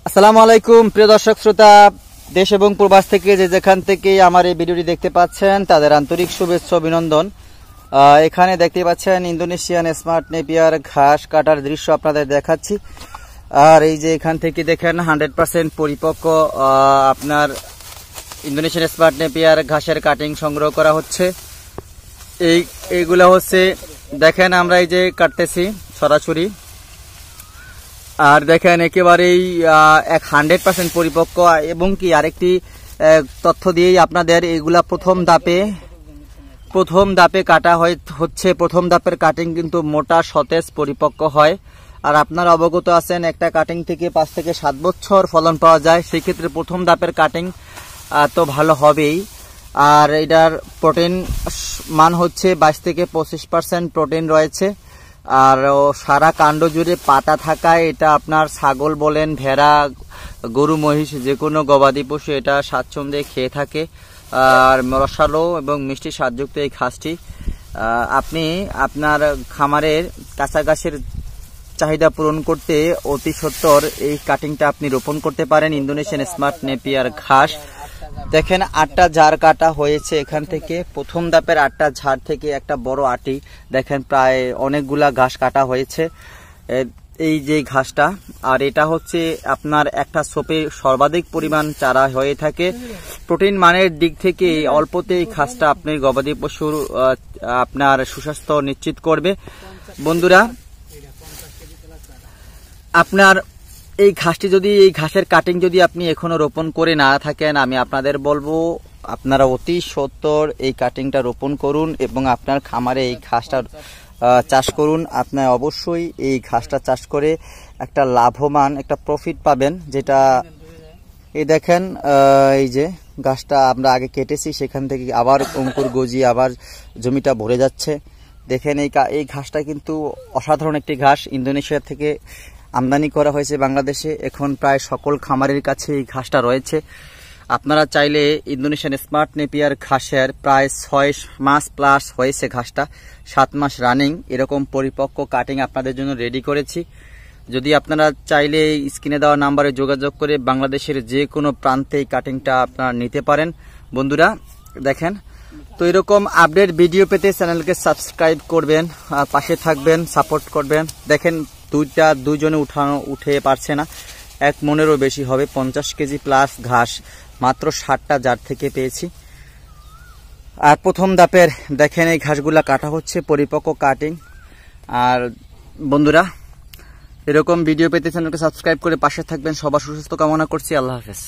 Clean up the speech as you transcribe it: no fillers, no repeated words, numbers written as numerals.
আসসালামু আলাইকুম প্রিয় দর্শক শ্রোতা, দেশ এবং প্রবাস থেকে যে যেখান থেকে আমার এই ভিডিওটি দেখতে পাচ্ছেন তাদের আন্তরিক শুভেচ্ছা অভিনন্দন। এখানে দেখতে পাচ্ছেন ইন্দোনেশিয়ান স্মার্ট নেপিয়ার ঘাস কাটার দৃশ্য আপনাদের দেখাচ্ছি। আর এই যে এখান থেকে দেখেন 100% পরিপক্ক আপনার ইন্দোনেশিয়ান স্মার্ট নেপিয়ার ঘাসের কাটিং সংগ্রহ করা হচ্ছে। এইগুলা হচ্ছে দেখেন আমরা এই যে কাটতেছি সরাসরি, আর দেখেন একেবারেই 100% পরিপক্ক। এবং কি আরেকটি তথ্য দিয়েই আপনাদের, এগুলা প্রথম ধাপে কাটা হচ্ছে। প্রথম ধাপের কাটিং কিন্তু মোটা সতেজ পরিপক্ক হয়। আর আপনারা অবগত আছেন একটা কাটিং থেকে 5 থেকে 7 বছর ফলন পাওয়া যায়। সেই ক্ষেত্রে প্রথম ধাপের কাটিং তো ভালো হবেই। আর এটার প্রোটিন মান হচ্ছে 22 থেকে 25% প্রোটিন রয়েছে। আর সারা কাণ্ড জুড়ে পাতা থাকায় এটা আপনার ছাগল বলেন, ভেড়া, গরু, মহিষ, যে কোনো গবাদি পশু এটা স্বাচ্ছন্দ্যে খেয়ে থাকে। আর রসালো এবং মিষ্টি স্বাদযুক্ত এই ঘাসটি আপনি আপনার খামারের কাঁচা ঘাসের চাহিদা পূরণ করতে অতি সত্বর এই কাটিংটা আপনি রোপণ করতে পারেন। ইন্দোনেশিয়ান স্মার্ট নেপিয়ার ঘাস দেখেন 8টা ঝাড় কাটা হয়েছে। এখান থেকে প্রথম ধাপের 8টা ঝাড় থেকে একটা বড় আটি দেখেন, প্রায় অনেকগুলা ঘাস কাটা হয়েছে এই যে ঘাসটা। আর এটা হচ্ছে আপনার একটা সোপে সর্বাধিক পরিমাণ চারা হয়ে থাকে। প্রোটিন মানের দিক থেকে অল্পতে এই ঘাসটা আপনি গবাদি পশুর আপনার সুস্বাস্থ্য নিশ্চিত করবে। বন্ধুরা, আপনার এই ঘাসের কাটিং যদি আপনি এখনো রোপণ করে না থাকেন, আমি আপনাদের বলবো আপনারা অতি সত্বর এই কাটিংটা রোপণ করুন এবং আপনার খামারে এই ঘাসটা চাষ করুন। আপনার অবশ্যই এই ঘাসটা চাষ করে একটা লাভবান একটা প্রফিট পাবেন। যেটা এই দেখেন, এই যে ঘাসটা আমরা আগে কেটেছি, সেখান থেকে আবার অঙ্কুর গজিয়ে আবার জমিটা ভরে যাচ্ছে। দেখেন এই ঘাসটা কিন্তু অসাধারণ একটি ঘাস। ইন্দোনেশিয়া থেকে আমদানি করা হয়েছে বাংলাদেশে। এখন প্রায় সকল খামারের কাছে এই ঘাসটা রয়েছে। আপনারা চাইলে ইন্দোনেশিয়ান স্মার্ট নেপিয়ার ঘাসের প্রায় 6 মাস প্লাস হয়েছে ঘাসটা, 7 মাস রানিং এরকম পরিপক্ক কাটিং আপনাদের জন্য রেডি করেছি। যদি আপনারা চাইলে স্ক্রিনে দেওয়া নাম্বারে যোগাযোগ করে বাংলাদেশের যে কোনো প্রান্তে এই কাটিংটা আপনারা নিতে পারেন। বন্ধুরা দেখেন, তো এরকম আপডেট ভিডিও পেতে চ্যানেলকে সাবস্ক্রাইব করবেন, পাশে থাকবেন, সাপোর্ট করবেন। দেখেন দুইজনে উঠে পারছে না, 1 মনেরও বেশি হবে। 50 কেজি প্লাস ঘাস মাত্র 60টা জার থেকে পেয়েছি। আর প্রথম ধাপের দেখেন এই ঘাসগুলা কাটা হচ্ছে, পরিপক্ক কাটিং। আর বন্ধুরা, এরকম ভিডিও পেতে চ্যানেলকে সাবস্ক্রাইব করে পাশে থাকবেন। সবার সুস্বাস্থ্য কামনা করছি। আল্লাহ হাফেজ।